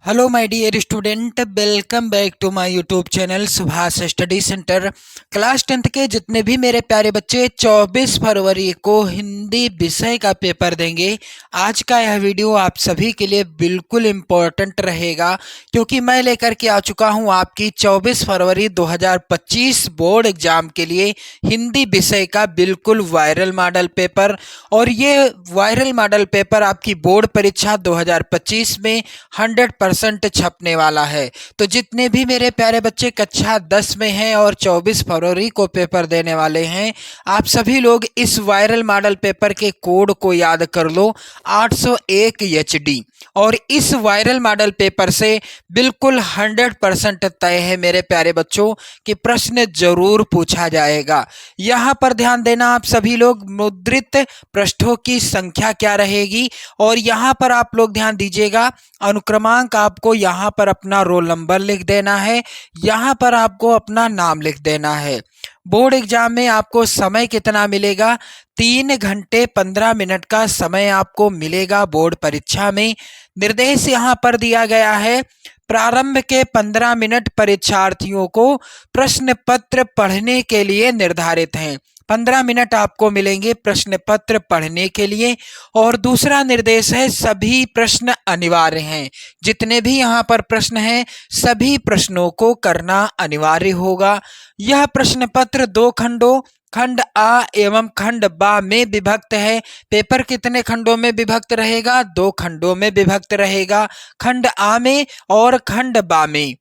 Hello my dear student, welcome back to my YouTube channel Subhash study centre. Class 10th के जितने भी मेरे प्यारे बच्चे 24 फरवरी को हिंदी विषय का पेपर देंगे, आज का यह वीडियो आप सभी के लिए बिल्कुल इम्पोर्टेंट रहेगा, क्योंकि मैं लेकर के आ चुका हूं आपकी 24 फरवरी 2025 बोर्ड एग्जाम के लिए हिंदी विषय का बिल्कुल वायरल मॉडल पेपर। और ये वायरल मॉडल पेपर आपकी बोर्ड परीक्षा 2025 में 100% छपने वाला है। तो जितने भी मेरे प्यारे बच्चे कक्षा 10 में हैं और 24 फरवरी को पेपर देने वाले हैं, आप सभी लोग इस वायरल मॉडल पेपर के कोड को याद कर लो, 801 HD। और इस वायरल मॉडल पेपर से बिल्कुल 100% तय है मेरे प्यारे बच्चों कि प्रश्न जरूर पूछा जाएगा। यहाँ पर ध्यान देना आप सभी लोग, मुद्रित पृष्ठों की संख्या क्या रहेगी, और यहाँ पर आप लोग ध्यान दीजिएगा, अनुक्रमांक आपको यहाँ पर अपना रोल नंबर लिख देना है, यहाँ पर आपको अपना नाम लिख देना है। बोर्ड एग्जाम में आपको समय कितना मिलेगा? 3 घंटे 15 मिनट का समय आपको मिलेगा बोर्ड परीक्षा में। निर्देश यहाँ पर दिया गया है, प्रारंभ के 15 मिनट परीक्षार्थियों को प्रश्न पत्र पढ़ने के लिए निर्धारित हैं। 15 मिनट आपको मिलेंगे प्रश्न पत्र पढ़ने के लिए। और दूसरा निर्देश है, सभी प्रश्न अनिवार्य हैं। जितने भी यहाँ पर प्रश्न हैं सभी प्रश्नों को करना अनिवार्य होगा। यह प्रश्न पत्र 2 खंडों, खंड आ एवं खंड बा में विभक्त है। पेपर कितने खंडों में विभक्त रहेगा? 2 खंडों में विभक्त रहेगा, खंड आ में और खंड बा में।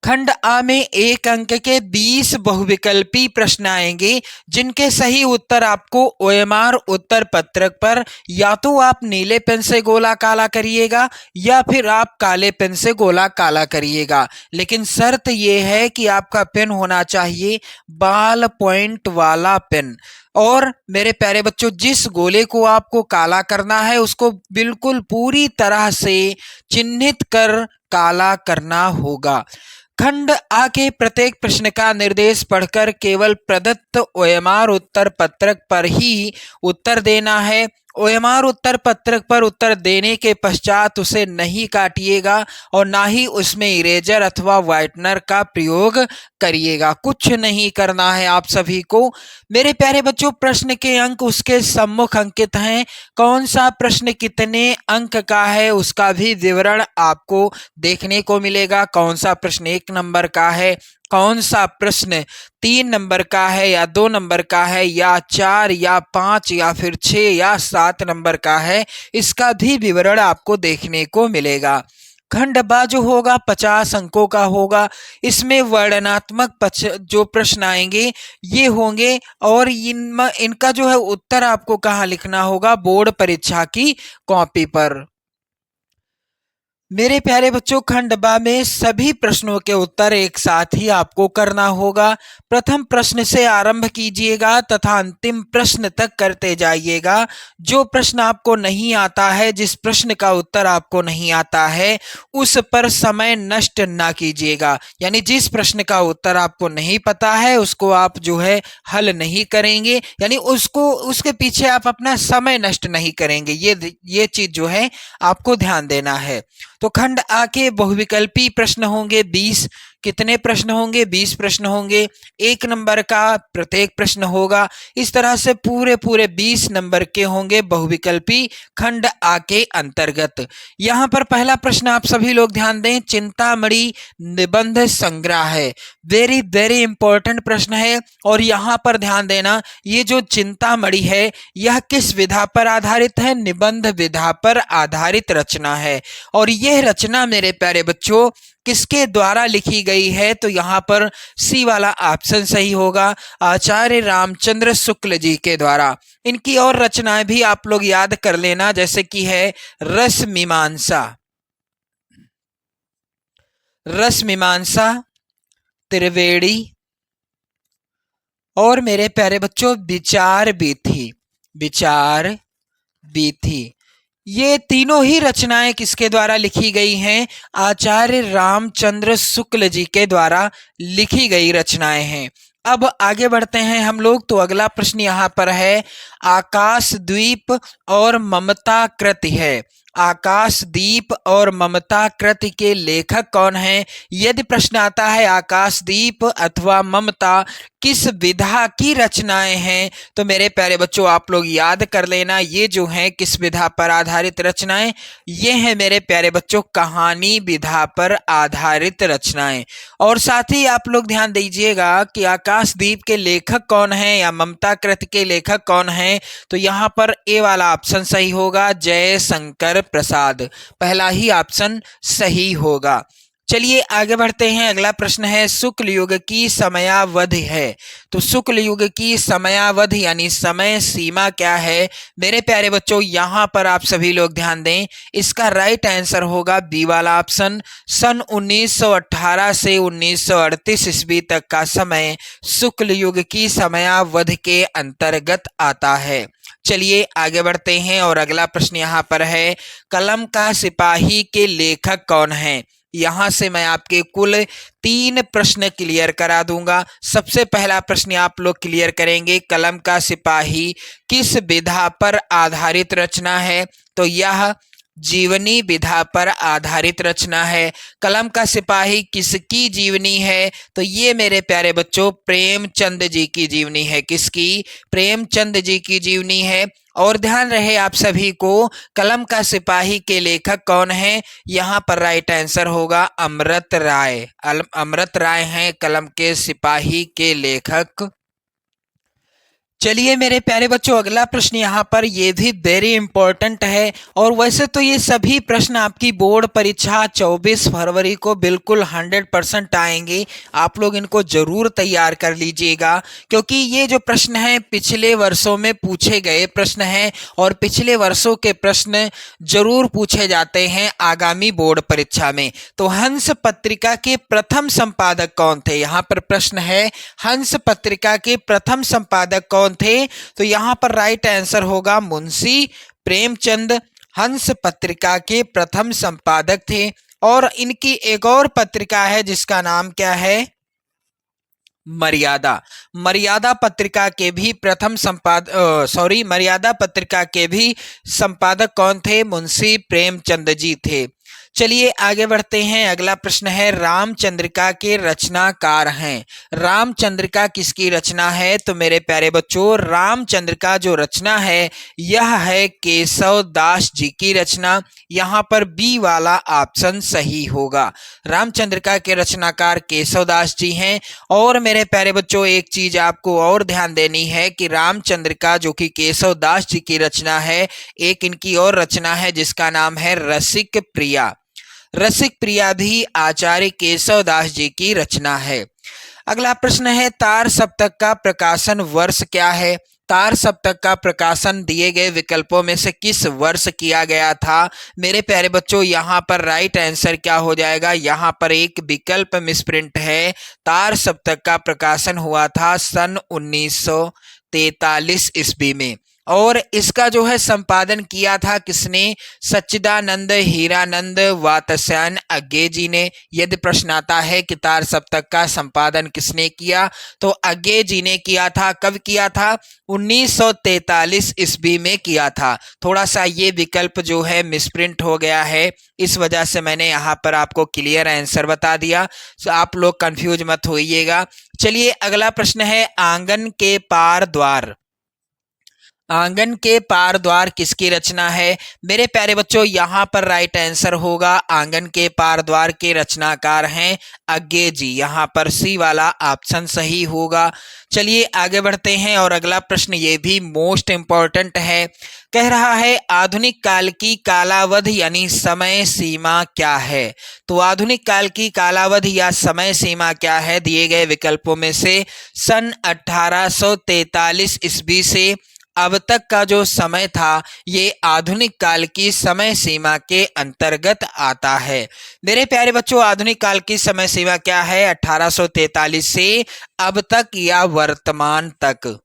खंड आ में 1 अंक के 20 बहुविकल्पी प्रश्न आएंगे, जिनके सही उत्तर आपको OMR उत्तर पत्रक पर या तो आप नीले पेन से गोला काला करिएगा या फिर आप काले पेन से गोला काला करिएगा। लेकिन शर्त यह है कि आपका पेन होना चाहिए बाल पॉइंट वाला पेन। और मेरे प्यारे बच्चों, जिस गोले को आपको काला करना है उसको बिल्कुल पूरी तरह से चिन्हित कर काला करना होगा। खंड आ के प्रत्येक प्रश्न का निर्देश पढ़कर केवल प्रदत्त OMR उत्तर पत्रक पर ही उत्तर देना है। OMR उत्तर पत्रक पर उत्तर देने के पश्चात उसे नहीं काटिएगा और ना ही उसमें इरेजर अथवा व्हाइटनर का प्रयोग करिएगा। कुछ नहीं करना है आप सभी को। मेरे प्यारे बच्चों, प्रश्न के अंक उसके सम्मुख अंकित हैं। कौन सा प्रश्न कितने अंक का है उसका भी विवरण आपको देखने को मिलेगा। कौन सा प्रश्न 1 नंबर का है, कौन सा प्रश्न 3 नंबर का है या 2 नंबर का है या 4 या 5 या फिर 6 या 7 नंबर का है, इसका भी विवरण आपको देखने को मिलेगा। खंड बा जो होगा 50 अंकों का होगा। इसमें वर्णनात्मक जो प्रश्न आएंगे ये होंगे, और इनका जो है उत्तर आपको कहाँ लिखना होगा? बोर्ड परीक्षा की कॉपी पर। मेरे प्यारे बच्चों, खंड बा में सभी प्रश्नों के उत्तर एक साथ ही आपको करना होगा। प्रथम प्रश्न से आरंभ कीजिएगा तथा अंतिम प्रश्न तक करते जाइएगा। जो प्रश्न आपको नहीं आता है, जिस प्रश्न का उत्तर आपको नहीं आता है, उस पर समय नष्ट ना कीजिएगा। यानी जिस प्रश्न का उत्तर आपको नहीं पता है उसको आप जो है हल नहीं करेंगे, यानी उसके पीछे आप अपना समय नष्ट नहीं करेंगे। ये चीज जो है आपको ध्यान देना है। तो खंड आ के बहुविकल्पी प्रश्न होंगे 20। कितने प्रश्न होंगे? 20 प्रश्न होंगे। 1 नंबर का प्रत्येक प्रश्न होगा। इस तरह से पूरे 20 नंबर के होंगे बहुविकल्पी खंड आ के अंतर्गत। यहाँ पर पहला प्रश्न आप सभी लोग ध्यान दें, चिंतामणि निबंध संग्रह है। वेरी वेरी इंपॉर्टेंट प्रश्न है। और यहाँ पर ध्यान देना, ये जो चिंतामणि है यह किस विधा पर आधारित है? निबंध विधा पर आधारित रचना है। और यह रचना मेरे प्यारे बच्चों किसके द्वारा लिखी गई है? तो यहाँ पर सी वाला ऑप्शन सही होगा, आचार्य रामचंद्र शुक्ल जी के द्वारा। इनकी और रचनाएं भी आप लोग याद कर लेना, जैसे कि है रस मीमांसा, त्रिवेणी, और मेरे प्यारे बच्चों विचार बीथी। ये तीनों ही रचनाएं किसके द्वारा लिखी गई हैं? आचार्य रामचंद्र शुक्ल जी के द्वारा लिखी गई रचनाएं हैं। अब आगे बढ़ते हैं हम लोग। तो अगला प्रश्न यहाँ पर है, आकाश द्वीप और ममता कृति है। आकाशदीप और ममता कृति के लेखक कौन हैं? यदि प्रश्न आता है आकाशदीप अथवा ममता किस विधा की रचनाएं हैं, तो मेरे प्यारे बच्चों आप लोग याद कर लेना, ये जो हैं किस विधा पर आधारित रचनाएं, ये हैं मेरे प्यारे बच्चों कहानी विधा पर आधारित रचनाएं। और साथ ही आप लोग ध्यान दीजिएगा कि आकाशदीप के लेखक कौन हैं या ममता कृति के लेखक कौन हैं, तो यहाँ पर ए वाला ऑप्शन सही होगा, जयशंकर प्रसाद, पहला ही ऑप्शन सही होगा। चलिए आगे बढ़ते हैं। अगला प्रश्न है शुक्ल युग की समयावधि है, तो शुक्ल युग की समयावधि यानी समय सीमा क्या है? मेरे प्यारे बच्चों यहाँ पर आप सभी लोग ध्यान दें, इसका राइट आंसर होगा बी वाला ऑप्शन, सन 1918 से 1938 ईस्वी तक का समय शुक्ल युग की समयावधि के अंतर्गत आता है। चलिए आगे बढ़ते हैं और अगला प्रश्न यहाँ पर है कलम का सिपाही के लेखक कौन है? यहां से मैं आपके कुल 3 प्रश्न क्लियर करा दूंगा। सबसे पहला प्रश्न आप लोग क्लियर करेंगे, कलम का सिपाही किस विधा पर आधारित रचना है? तो यह जीवनी विधा पर आधारित रचना है। कलम का सिपाही किसकी जीवनी है? तो ये मेरे प्यारे बच्चों प्रेमचंद जी की जीवनी है। किसकी? प्रेमचंद जी की जीवनी है। और ध्यान रहे आप सभी को, कलम का सिपाही के लेखक कौन है? यहाँ पर राइट आंसर होगा अमृत राय। अमृत राय हैं कलम के सिपाही के लेखक। चलिए मेरे प्यारे बच्चों अगला प्रश्न यहाँ पर ये भी वेरी इंपॉर्टेंट है, और वैसे तो ये सभी प्रश्न आपकी बोर्ड परीक्षा 24 फरवरी को बिल्कुल 100% आएंगे। आप लोग इनको जरूर तैयार कर लीजिएगा, क्योंकि ये जो प्रश्न हैं पिछले वर्षों में पूछे गए प्रश्न हैं, और पिछले वर्षों के प्रश्न जरूर पूछे जाते हैं आगामी बोर्ड परीक्षा में। तो हंस पत्रिका के प्रथम संपादक कौन थे? यहाँ पर प्रश्न है हंस पत्रिका के प्रथम संपादक कौन थे? तो यहां पर राइट आंसर होगा मुंशी प्रेमचंद हंस पत्रिका के प्रथम संपादक थे। और इनकी एक और पत्रिका है जिसका नाम क्या है? मर्यादा। मर्यादा पत्रिका के भी प्रथम मर्यादा पत्रिका के भी संपादक कौन थे? मुंशी प्रेमचंद जी थे। चलिए आगे बढ़ते हैं। अगला प्रश्न है रामचंद्रिका के रचनाकार हैं। रामचंद्रिका किसकी रचना है? तो मेरे प्यारे बच्चों रामचंद्रिका जो रचना है यह है केशव दास जी की रचना। यहाँ पर बी वाला ऑप्शन सही होगा। रामचंद्रिका के रचनाकार केशव दास जी हैं। और मेरे प्यारे बच्चों एक चीज आपको और ध्यान देनी है कि रामचंद्रिका जो कि केशव दास जी की रचना है, एक इनकी और रचना है जिसका नाम है रसिक प्रिया। रसिक प्रिया भी आचार्य केशव दास जी की रचना है। अगला प्रश्न है तार सप्तक का प्रकाशन वर्ष क्या है? तार सप्तक का प्रकाशन दिए गए विकल्पों में से किस वर्ष किया गया था? मेरे प्यारे बच्चों यहाँ पर राइट आंसर क्या हो जाएगा? यहाँ पर एक विकल्प मिसप्रिंट है। तार सप्तक का प्रकाशन हुआ था सन 1943 ईस्वी में। और इसका जो है संपादन किया था किसने? सच्चिदानंद हीरानंद वात्स्यायन अज्ञे जी ने। यदि प्रश्न आता है कि तार सप्तक का संपादन किसने किया, तो अज्ञे जी ने किया था। कब किया था? 1943 ईस्वी में किया था। थोड़ा सा ये विकल्प जो है मिसप्रिंट हो गया है, इस वजह से मैंने यहाँ पर आपको क्लियर आंसर बता दिया, तो आप लोग कंफ्यूज मत होइएगा। चलिए अगला प्रश्न है आंगन के पार द्वार। आंगन के पार द्वार किसकी रचना है? मेरे प्यारे बच्चों यहाँ पर राइट आंसर होगा आंगन के पार द्वार के रचनाकार हैं अज्ञे जी। यहाँ पर सी वाला ऑप्शन सही होगा। चलिए आगे बढ़ते हैं और अगला प्रश्न ये भी मोस्ट इंपॉर्टेंट है। कह रहा है आधुनिक काल की कालावधि यानी समय सीमा क्या है? तो आधुनिक काल की कालावधि या समय सीमा क्या है? दिए गए विकल्पों में से सन 1843 ईस्वी से अब तक का जो समय था ये आधुनिक काल की समय सीमा के अंतर्गत आता है। मेरे प्यारे बच्चों आधुनिक काल की समय सीमा क्या है? 1843 से अब तक या वर्तमान तक।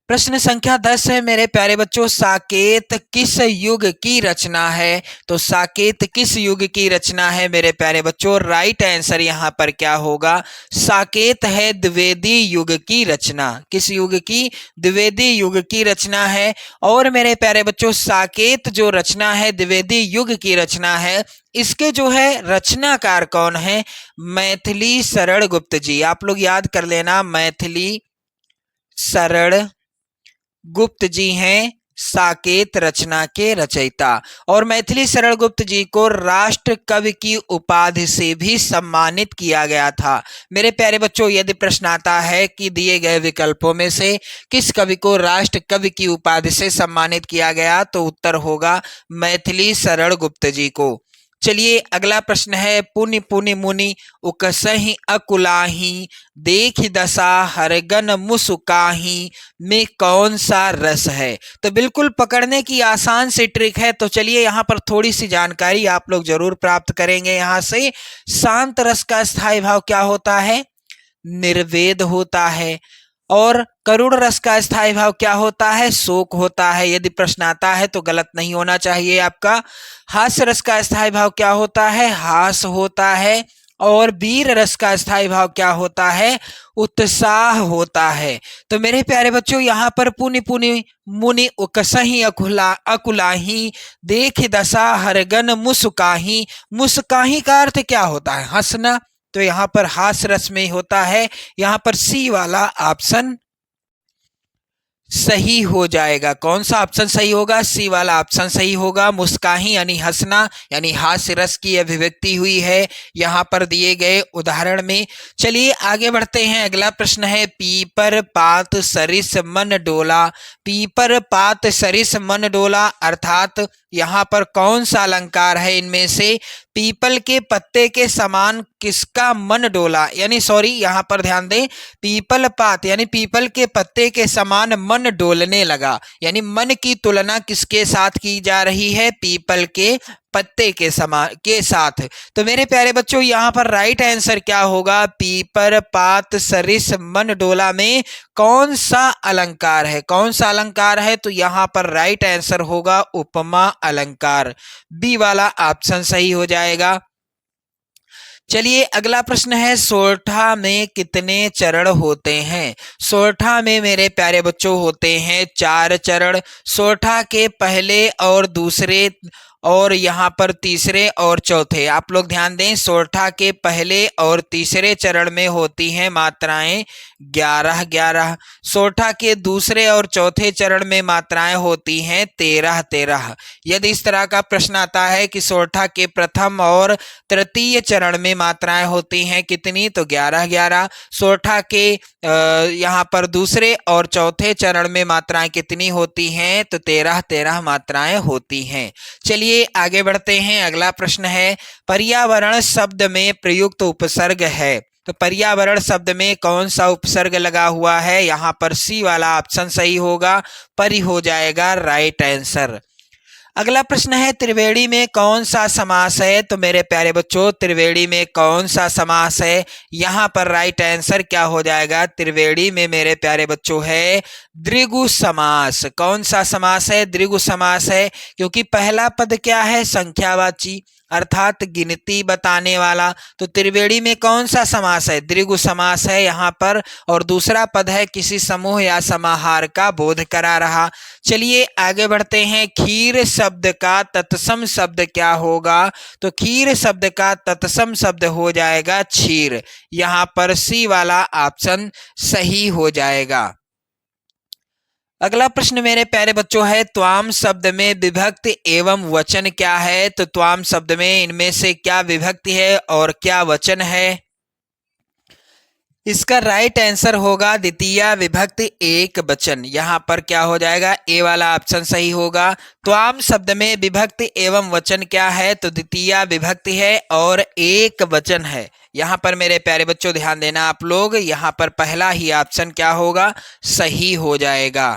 प्रश्न संख्या 10 है मेरे प्यारे बच्चों, साकेत किस युग की रचना है? तो साकेत किस युग की रचना है मेरे प्यारे बच्चों? राइट आंसर यहाँ पर क्या होगा? साकेत है द्विवेदी युग की रचना। किस युग की? द्विवेदी युग की रचना है। और मेरे प्यारे बच्चों, साकेत जो रचना है द्विवेदी युग की रचना है, इसके जो है रचनाकार कौन है? मैथिली शरण गुप्त जी। आप लोग याद कर लेना, मैथिली शरण गुप्त जी हैं साकेत रचना के रचयिता। और मैथिली शरण गुप्त जी को राष्ट्र कवि की उपाधि से भी सम्मानित किया गया था। मेरे प्यारे बच्चों, यदि प्रश्न आता है कि दिए गए विकल्पों में से किस कवि को राष्ट्र कवि की उपाधि से सम्मानित किया गया, तो उत्तर होगा मैथिली शरण गुप्त जी को। चलिए अगला प्रश्न है, पुनि पुनि मुनि उकसहि अकुलाही देखि दशा हरगन मुसुकाही में कौन सा रस है? तो बिल्कुल पकड़ने की आसान सी ट्रिक है। तो चलिए यहाँ पर थोड़ी सी जानकारी आप लोग जरूर प्राप्त करेंगे यहाँ से। शांत रस का स्थायी भाव क्या होता है? निर्वेद होता है। और करुण रस का स्थायी भाव क्या होता है? शोक होता है। यदि प्रश्न आता है तो गलत नहीं होना चाहिए आपका। हास्य रस का स्थायी भाव क्या होता है? हास होता है। और वीर रस का स्थायी भाव क्या होता है? उत्साह होता है। तो मेरे प्यारे बच्चों, यहाँ पर पुनि पुनि मुनि उकसहि अकुलाही देख दशा हरगन मुस्काही। मुस्काही का अर्थ क्या होता है? हंसना। तो यहाँ पर हास रस में होता है। यहाँ पर सी वाला ऑप्शन सही हो जाएगा। कौन सा ऑप्शन सही होगा? सी वाला ऑप्शन सही होगा। मुस्काही यानी हंसना, यानी हास्य रस की अभिव्यक्ति हुई है यहाँ पर दिए गए उदाहरण में। चलिए आगे बढ़ते हैं। अगला प्रश्न है, पीपर पात सरिस मन डोला। पीपर पात सरिस मन डोला अर्थात यहाँ पर कौन सा अलंकार है इनमें से? पीपल के पत्ते के समान किसका मन डोला, यानी सॉरी यहाँ पर ध्यान दें, पीपल पात यानी पीपल के पत्ते के समान मन डोलने लगा। यानी मन की तुलना किसके साथ की जा रही है? पीपल के पत्ते के समान के साथ। तो मेरे प्यारे बच्चों, यहाँ पर राइट आंसर क्या होगा? पीपर पात सरिस मन डोला में कौन सा अलंकार है? कौन सा अलंकार है? तो यहाँ पर राइट आंसर होगा उपमा अलंकार। बी वाला ऑप्शन सही हो जाएगा। चलिए अगला प्रश्न है, सोरठा में कितने चरण होते हैं? सोरठा में मेरे प्यारे बच्चों होते हैं 4 चरण। सोरठा के पहले और दूसरे और यहाँ पर तीसरे और चौथे। आप लोग ध्यान दें, सोरठा के पहले और तीसरे चरण में होती हैं मात्राएं 11-11। सोरठा के दूसरे और चौथे चरण में मात्राएं होती हैं 13-13। यदि इस तरह का प्रश्न आता है कि सोरठा के प्रथम और तृतीय चरण में मात्राएं होती हैं कितनी, तो 11-11। सोरठा के यहाँ पर दूसरे और चौथे चरण में मात्राएं कितनी होती हैं, तो 13-13 मात्राएं होती हैं। चलिए आगे बढ़ते हैं। अगला प्रश्न है, पर्यावरण शब्द में प्रयुक्त उपसर्ग है। तो पर्यावरण शब्द में कौन सा उपसर्ग लगा हुआ है? यहाँ पर सी वाला ऑप्शन सही होगा, परि हो जाएगा राइट आंसर। अगला प्रश्न है, त्रिवेणी में कौन सा समास है? तो मेरे प्यारे बच्चों, त्रिवेणी में कौन सा समास है? यहाँ पर राइट आंसर क्या हो जाएगा? त्रिवेणी में मेरे प्यारे बच्चों है द्विगु समास। कौन सा समास है? द्विगु समास है, क्योंकि पहला पद क्या है? संख्यावाची अर्थात गिनती बताने वाला। तो त्रिवेणी में कौन सा समास है? द्विगु समास है यहाँ पर। और दूसरा पद है किसी समूह या समाहार का बोध करा रहा। चलिए आगे बढ़ते हैं। खीर शब्द का तत्सम शब्द क्या होगा? तो खीर शब्द का तत्सम शब्द हो जाएगा क्षीर। यहाँ पर सी वाला ऑप्शन सही हो जाएगा। अगला प्रश्न मेरे प्यारे बच्चों है, त्वाम शब्द में विभक्ति एवं वचन क्या है? तो त्वाम शब्द में इनमें से क्या विभक्ति है और क्या वचन है? इसका राइट आंसर होगा द्वितीय विभक्ति एक वचन। यहाँ पर क्या हो जाएगा? ए वाला ऑप्शन सही होगा। त्वाम शब्द में विभक्ति एवं वचन क्या है? तो द्वितीय विभक्ति है और एक वचन है। यहाँ पर मेरे प्यारे बच्चों ध्यान देना आप लोग, यहाँ पर पहला ही ऑप्शन क्या होगा? सही हो जाएगा।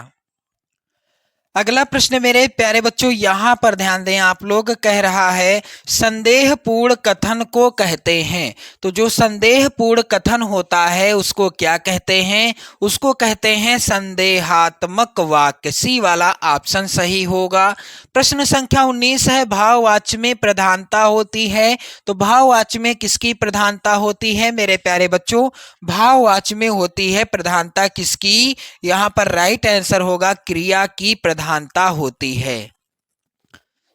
अगला प्रश्न मेरे प्यारे बच्चों यहाँ पर ध्यान दें आप लोग, कह रहा है संदेहपूर्ण कथन को कहते हैं। तो जो संदेहपूर्ण कथन होता है उसको क्या कहते हैं? उसको कहते हैं संदेहात्मक वाक्य। सी वाला ऑप्शन सही होगा। प्रश्न संख्या 19 है, भाववाच्य में प्रधानता होती है। तो भाववाच्य में किसकी प्रधानता होती है मेरे प्यारे बच्चों? भाववाच्य में होती है प्रधानता किसकी? यहाँ पर राइट आंसर होगा क्रिया की प्रधानता होती है।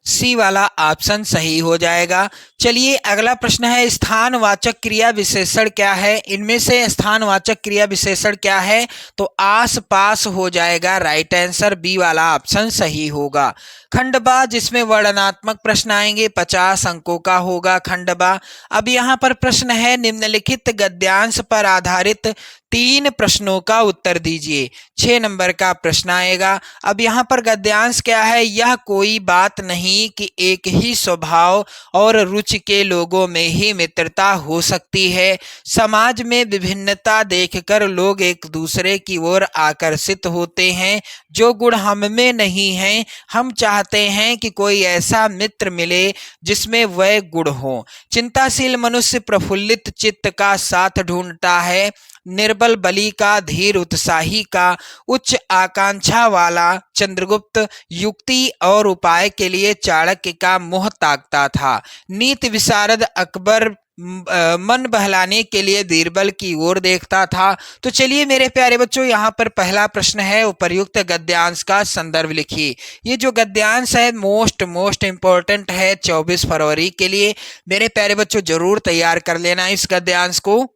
सी वाला ऑप्शन सही हो जाएगा। चलिए अगला प्रश्न है, स्थानवाचक क्रिया विशेषण क्या है? इनमें से स्थानवाचक क्रिया विशेषण क्या है? तो आस पास हो जाएगा राइट आंसर। बी वाला ऑप्शन सही होगा। खंडबा, जिसमें वर्णनात्मक प्रश्न आएंगे, 50 अंकों का होगा खंडबा। अब यहाँ पर प्रश्न है, निम्नलिखित गद्यांश पर आधारित 3 प्रश्नों का उत्तर दीजिए। 6 नंबर का प्रश्न आएगा। अब यहाँ पर गद्यांश क्या है? यह कोई बात नहीं कि एक ही स्वभाव और रुचि के लोगों में ही मित्रता हो सकती है। समाज में विभिन्नता देखकर लोग एक दूसरे की ओर आकर्षित होते हैं। जो गुण हम में नहीं है, हम चाहते हैं कि कोई ऐसा मित्र मिले जिसमें वह गुण हो। चिंताशील मनुष्य प्रफुल्लित चित्त का साथ ढूंढता है। निर्बल बलि का, धीर उत्साही का, उच्च आकांक्षा वाला चंद्रगुप्त युक्ति और उपाय के लिए चाणक्य का मुंह ताकता था। नीति विशारद अकबर मन बहलाने के लिए बीरबल की ओर देखता था। तो चलिए मेरे प्यारे बच्चों, यहाँ पर पहला प्रश्न है, उपर्युक्त गद्यांश का संदर्भ लिखिए। ये जो गद्यांश है मोस्ट इंपॉर्टेंट है 24 फरवरी के लिए। मेरे प्यारे बच्चों जरूर तैयार कर लेना इस गद्यांश को।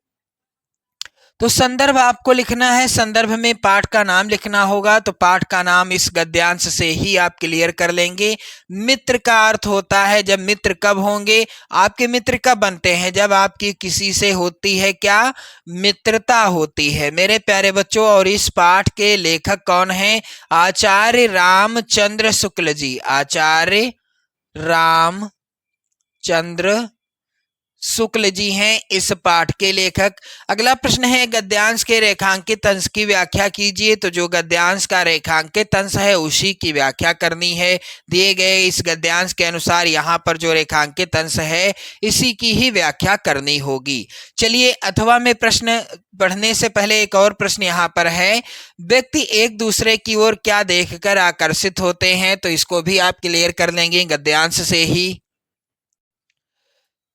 तो संदर्भ आपको लिखना है, संदर्भ में पाठ का नाम लिखना होगा। तो पाठ का नाम इस गद्यांश से ही आप क्लियर कर लेंगे। मित्र का अर्थ होता है, जब मित्र कब होंगे? आपके मित्र कब बनते हैं? जब आपकी किसी से होती है क्या? मित्रता होती है मेरे प्यारे बच्चों। और इस पाठ के लेखक कौन हैं? आचार्य रामचंद्र शुक्ल जी। आचार्य रामचंद्र शुक्ल जी हैं इस पाठ के लेखक। अगला प्रश्न है, गद्यांश के रेखांकित अंश की व्याख्या कीजिए। तो जो गद्यांश का रेखांकित अंश है उसी की व्याख्या करनी है। दिए गए इस गद्यांश के अनुसार यहाँ पर जो रेखांकित अंश है इसी की ही व्याख्या करनी होगी। चलिए अथवा में प्रश्न पढ़ने से पहले एक और प्रश्न यहाँ पर है, व्यक्ति एक दूसरे की ओर क्या देखकर आकर्षित होते हैं? तो इसको भी आप क्लियर कर लेंगे गद्यांश से ही।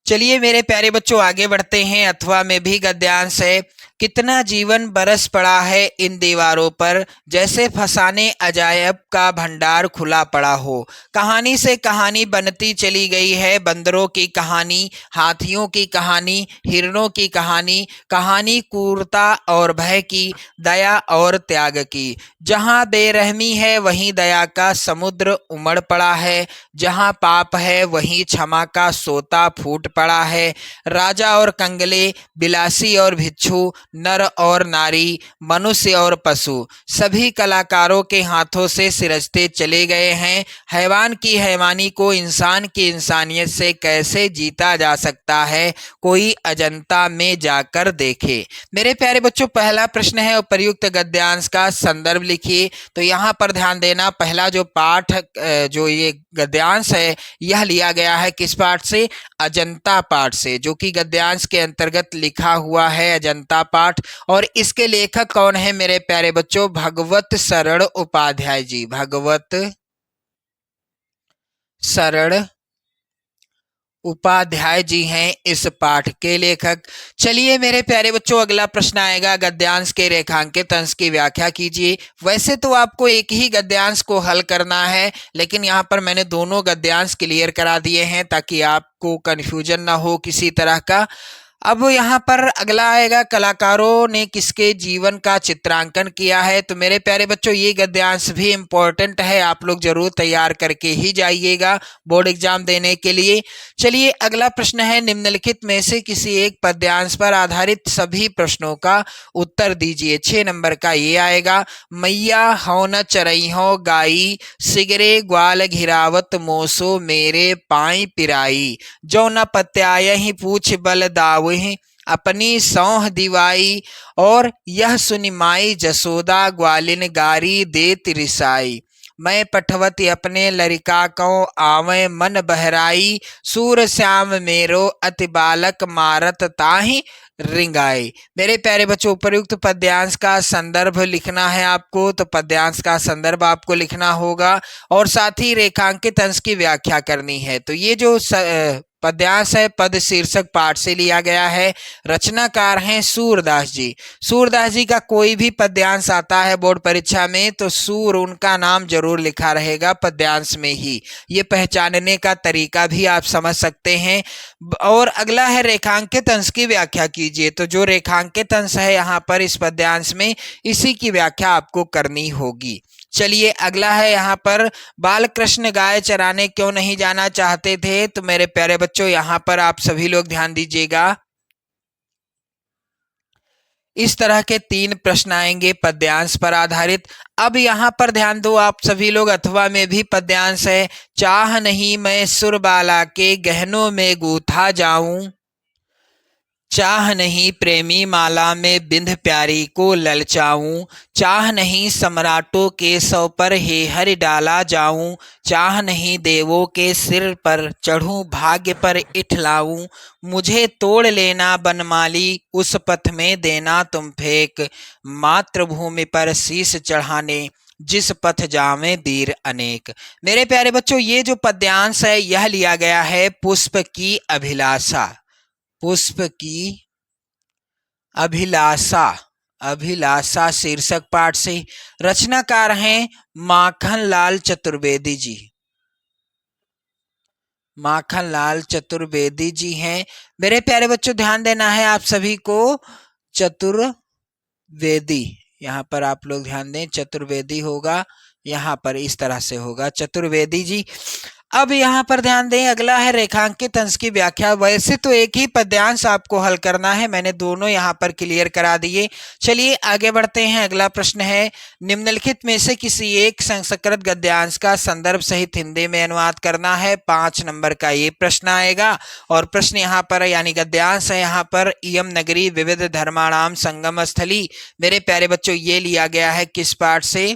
चलिए मेरे प्यारे बच्चों आगे बढ़ते हैं। अथवा में भी गद्यांश है, कितना जीवन बरस पड़ा है इन दीवारों पर, जैसे फसाने अजायब का भंडार खुला पड़ा हो। कहानी से कहानी बनती चली गई है, बंदरों की कहानी, हाथियों की कहानी, हिरणों की कहानी, कहानी क्रूरता और भय की, दया और त्याग की। जहाँ बेरहमी है वहीं दया का समुद्र उमड़ पड़ा है, जहाँ पाप है वहीं क्षमा का सोता फूट पड़ा है। राजा और कंगले, बिलासी और भिक्षु, नर और नारी, मनुष्य और पशु, सभी कलाकारों के हाथों से सिरजते चले गए हैं। हैवान की हैवानी को इंसान की इंसानियत से कैसे जीता जा सकता है, कोई अजंता में जाकर देखे। मेरे प्यारे बच्चों पहला प्रश्न है, उपर्युक्त गद्यांश का संदर्भ लिखिए। तो यहाँ पर ध्यान देना, पहला जो पाठ जो ये गद्यांश है यह लिया गया है किस पाठ से? अजंता पाठ से, जो कि गद्यांश के अंतर्गत लिखा हुआ है अजंता पाठ। और इसके लेखक कौन है मेरे प्यारे बच्चों? भगवत शरण उपाध्याय जी। भगवत शरण उपाध्याय जी हैं इस पाठ के लेखक। चलिए मेरे प्यारे बच्चों अगला प्रश्न आएगा, गद्यांश के रेखांकित अंश की व्याख्या कीजिए। वैसे तो आपको एक ही गद्यांश को हल करना है, लेकिन यहाँ पर मैंने दोनों गद्यांश क्लियर करा दिए हैं ताकि आपको कंफ्यूजन ना हो किसी तरह का। अब यहाँ पर अगला आएगा, कलाकारों ने किसके जीवन का चित्रांकन किया है? तो मेरे प्यारे बच्चों ये गद्यांश भी इम्पोर्टेंट है, आप लोग जरूर तैयार करके ही जाइएगा बोर्ड एग्जाम देने के लिए। चलिए अगला प्रश्न है, निम्नलिखित में से किसी एक पद्यांश पर आधारित सभी प्रश्नों का उत्तर दीजिए। 6 नंबर का ये आएगा, मैया हो न चरई हो गाई, सिगरे ग्वाल घिरावत मोसो मेरे पाई पिराई, जो न पत्याय ही पूछ बल दाव अपनी सौह दिवाई, और यह सुनिमाई जसोदा ग्वालिन गारी दे तिरिसाई। मैं पठवती अपने लरिका को आवे मन बहराई, सूर श्याम मेरो अति बालक मारत ताहि रिंगाई। मेरे प्यारे बच्चों, उपयुक्त पद्यांश का संदर्भ लिखना है आपको, तो पद्यांश का संदर्भ आपको लिखना होगा और साथ ही रेखांकित अंश की व्याख्या करनी है। तो ये जो पद्यांश है पद शीर्षक पाठ से लिया गया है। रचनाकार हैं सूरदास जी। सूरदास जी का कोई भी पद्यांश आता है बोर्ड परीक्षा में तो सूर उनका नाम जरूर लिखा रहेगा पद्यांश में ही। ये पहचानने का तरीका भी आप समझ सकते हैं। और अगला है रेखांकित अंश की व्याख्या कीजिए। तो जो रेखांकित अंश है यहाँ पर इस पद्यांश में, इसी की व्याख्या आपको करनी होगी। चलिए अगला है यहाँ पर, बाल कृष्ण गाय चराने क्यों नहीं जाना चाहते थे। तो मेरे प्यारे बच्चों, यहाँ पर आप सभी लोग ध्यान दीजिएगा। इस तरह के 3 प्रश्न आएंगे पद्यांश पर आधारित। अब यहाँ पर ध्यान दो आप सभी लोग, अथवा में भी पद्यांश है। चाह नहीं मैं सुरबाला के गहनों में गूथा जाऊं, चाह नहीं प्रेमी माला में बिंध प्यारी को ललचाऊं, चाह नहीं सम्राटों के सौ पर हे हरि डाला जाऊं, चाह नहीं देवों के सिर पर चढ़ूं भाग्य पर इठलाऊं, मुझे तोड़ लेना बनमाली उस पथ में देना तुम फेंक, मातृभूमि पर शीश चढ़ाने जिस पथ जावे वीर अनेक। मेरे प्यारे बच्चों, ये जो पद्यांश है यह लिया गया है पुष्प की अभिलाषा, पुष्प की अभिलाषा, अभिलाषा शीर्षक पाठ से। रचनाकार हैं माखनलाल चतुर्वेदी जी, माखनलाल चतुर्वेदी जी हैं। मेरे प्यारे बच्चों ध्यान देना है आप सभी को, चतुर्वेदी, यहाँ पर आप लोग ध्यान दें, चतुर्वेदी होगा, यहाँ पर इस तरह से होगा चतुर्वेदी जी। अब यहाँ पर ध्यान दें, अगला है रेखांकित अंश की व्याख्या। वैसे तो एक ही पद्यांश आपको हल करना है, मैंने दोनों यहाँ पर क्लियर करा दिए। चलिए आगे बढ़ते हैं। अगला प्रश्न है, निम्नलिखित में से किसी एक संस्कृत गद्यांश का संदर्भ सहित हिंदी में अनुवाद करना है। 5 नंबर का ये प्रश्न आएगा। और प्रश्न यहाँ पर यानी गद्यांश है यहाँ पर, इयम नगरी विविध धर्माणाम संगम स्थली। मेरे प्यारे बच्चों, ये लिया गया है किस पाठ से,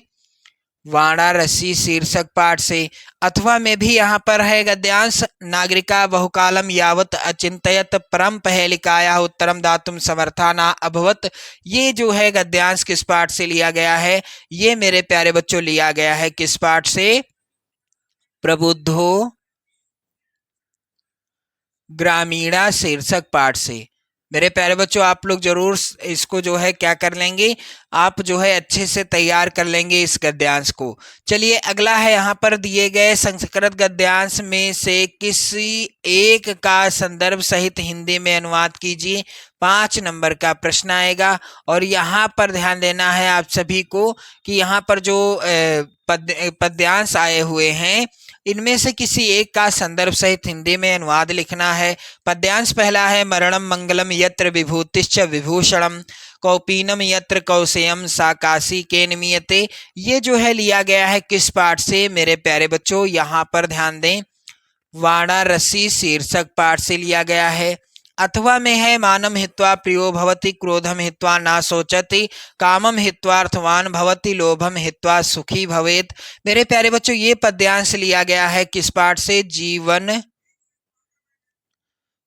वाराणसी शीर्षक पाठ से। अथवा में भी यहाँ पर है गद्यांश, नागरिका बहुकालम यावत अचिंतयत परम पहेलिकाया उत्तरम दातुम समर्था ना अभवत। ये जो है गद्यांश किस पाठ से लिया गया है, ये मेरे प्यारे बच्चों लिया गया है किस पाठ से, प्रबुद्धो ग्रामीणा शीर्षक पाठ से। मेरे प्यारे बच्चों, आप लोग जरूर इसको जो है क्या कर लेंगे, आप जो है अच्छे से तैयार कर लेंगे इस गद्यांश को। चलिए अगला है, यहाँ पर दिए गए संस्कृत गद्यांश में से किसी एक का संदर्भ सहित हिंदी में अनुवाद कीजिए। 5 नंबर का प्रश्न आएगा। और यहाँ पर ध्यान देना है आप सभी को कि यहाँ पर जो पद्यांश आए हुए हैं, इनमें से किसी एक का संदर्भ सहित हिंदी में अनुवाद लिखना है। पद्यांश पहला है, मरणम मंगलम यत्र विभूतिश्च विभूषणम, कौपीनम यत्र कौशेयम साकाशी के निमियते। ये जो है लिया गया है किस पाठ से मेरे प्यारे बच्चों, यहाँ पर ध्यान दें, वाराणसी शीर्षक पाठ से लिया गया है। अथवा में है, मानम हित्वा प्रियो भवति, क्रोधम हित्वा ना सोचति, कामम हित्वा अर्थवान भवति, लोभम हित्वा सुखी भवेत। मेरे प्यारे बच्चों, ये पद्यांश लिया गया है किस पाठ से, जीवन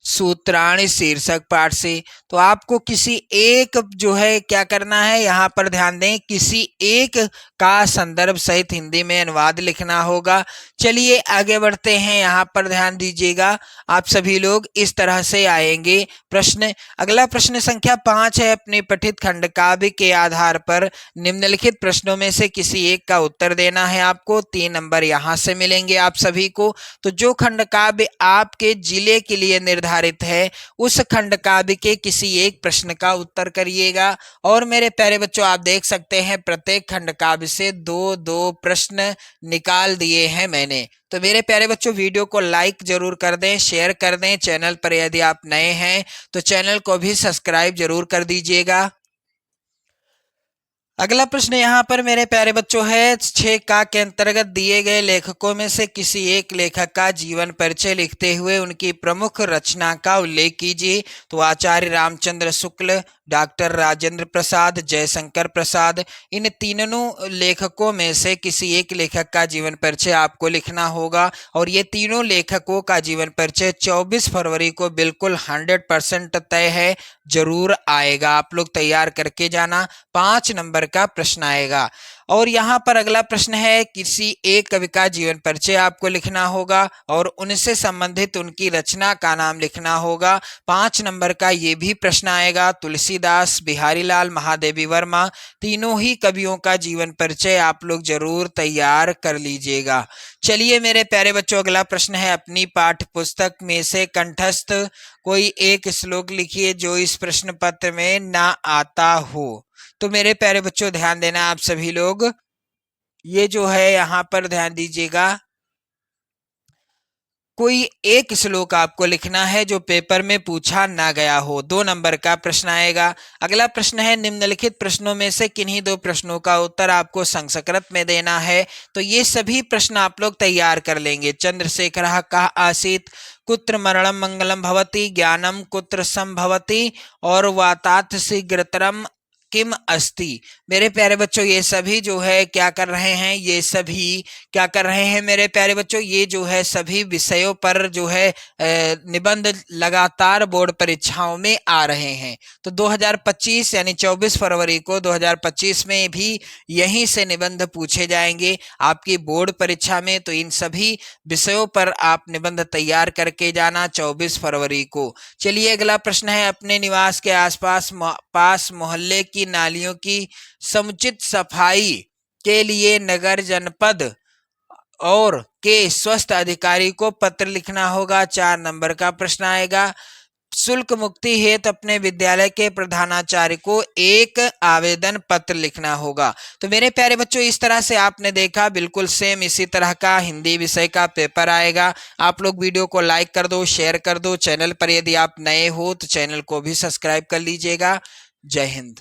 सूत्राणि शीर्षक पाठ से। तो आपको किसी एक जो है क्या करना है, यहाँ पर ध्यान दें, किसी एक का संदर्भ सहित हिंदी में अनुवाद लिखना होगा। चलिए आगे बढ़ते हैं, यहाँ पर ध्यान दीजिएगा आप सभी लोग, इस तरह से आएंगे प्रश्न। अगला प्रश्न संख्या 5 है, अपने पठित खंड काव्य के आधार पर निम्नलिखित प्रश्नों में से किसी एक का उत्तर देना है आपको। 3 नंबर यहाँ से मिलेंगे आप सभी को। तो जो खंड काव्य आपके जिले के लिए निर्धारित है, उस खंड काव्य के किसी एक प्रश्न का उत्तर करिएगा। और मेरे प्यारे बच्चों, आप देख सकते हैं प्रत्येक खंड काव्य से 2-2 प्रश्न निकाल दिए हैं मैंने। तो मेरे प्यारे बच्चों, वीडियो को लाइक जरूर कर दें, शेयर कर दें। चैनल पर यदि आप नए हैं तो चैनल को भी सब्सक्राइब जरूर कर दीजिएगा। अगला प्रश्न यहाँ पर मेरे प्यारे बच्चों है 6 का के अंतर्गत दिए गए लेखकों में से किसी एक लेखक का जीवन परिचय लिखते हुए उनकी प्रमुख रचना का उल्लेख कीजिए। तो आचार्य रामचंद्र शुक्ल, डॉक्टर राजेंद्र प्रसाद, जयशंकर प्रसाद, इन तीनों लेखकों में से किसी एक लेखक का जीवन परिचय आपको लिखना होगा। और ये तीनों लेखकों का जीवन परिचय 24 फरवरी को बिल्कुल 100% तय है, जरूर आएगा। आप लोग तैयार करके जाना, 5 नंबर का प्रश्न आएगा। और यहाँ पर अगला प्रश्न है किसी एक कवि का जीवन परिचय आपको लिखना होगा और उनसे संबंधित उनकी रचना का नाम लिखना होगा। 5 नंबर का ये भी प्रश्न आएगा। तुलसीदास, बिहारी लाल, महादेवी वर्मा, तीनों ही कवियों का जीवन परिचय आप लोग जरूर तैयार कर लीजिएगा। चलिए मेरे प्यारे बच्चों, अगला प्रश्न है अपनी पाठ्य पुस्तक में से कंठस्थ कोई एक श्लोक लिखिए जो इस प्रश्न पत्र में ना आता हो। तो मेरे प्यारे बच्चों ध्यान देना आप सभी लोग, ये जो है यहाँ पर ध्यान दीजिएगा, कोई एक श्लोक आपको लिखना है जो पेपर में पूछा ना गया हो। 2 नंबर का प्रश्न आएगा। अगला प्रश्न है निम्नलिखित प्रश्नों में से किन्हीं 2 प्रश्नों का उत्तर आपको संस्कृत में देना है। तो ये सभी प्रश्न आप लोग तैयार कर लेंगे। चंद्रशेखर कः आसीत्, कुत्र मरणं मंगलम भवति, ज्ञानम कुत्र संभवति और वातात शीघ्रतरम किम अस्ति। मेरे प्यारे बच्चों ये सभी जो है क्या कर रहे हैं, ये सभी क्या कर रहे हैं मेरे प्यारे बच्चों, ये जो है सभी विषयों पर जो है निबंध लगातार बोर्ड परीक्षाओं में आ रहे हैं। तो 2025 यानी 24 फरवरी को 2025 में भी यहीं से निबंध पूछे जाएंगे आपकी बोर्ड परीक्षा में। तो इन सभी विषयों पर आप निबंध तैयार करके जाना 24 फरवरी को। चलिए अगला प्रश्न है अपने निवास के आसपास पास मोहल्ले की नालियों की समुचित सफाई के लिए नगर जनपद और के स्वास्थ्य अधिकारी को पत्र लिखना होगा। 4 नंबर का प्रश्न आएगा। शुल्क मुक्ति हेतु अपने विद्यालय के प्रधानाचार्य को एक आवेदन पत्र लिखना होगा। तो मेरे प्यारे बच्चों इस तरह से आपने देखा, बिल्कुल सेम इसी तरह का हिंदी विषय का पेपर आएगा। आप लोग वीडियो को लाइक कर दो, शेयर कर दो। चैनल पर यदि आप नए हो तो चैनल को भी सब्सक्राइब कर लीजिएगा। जय हिंद।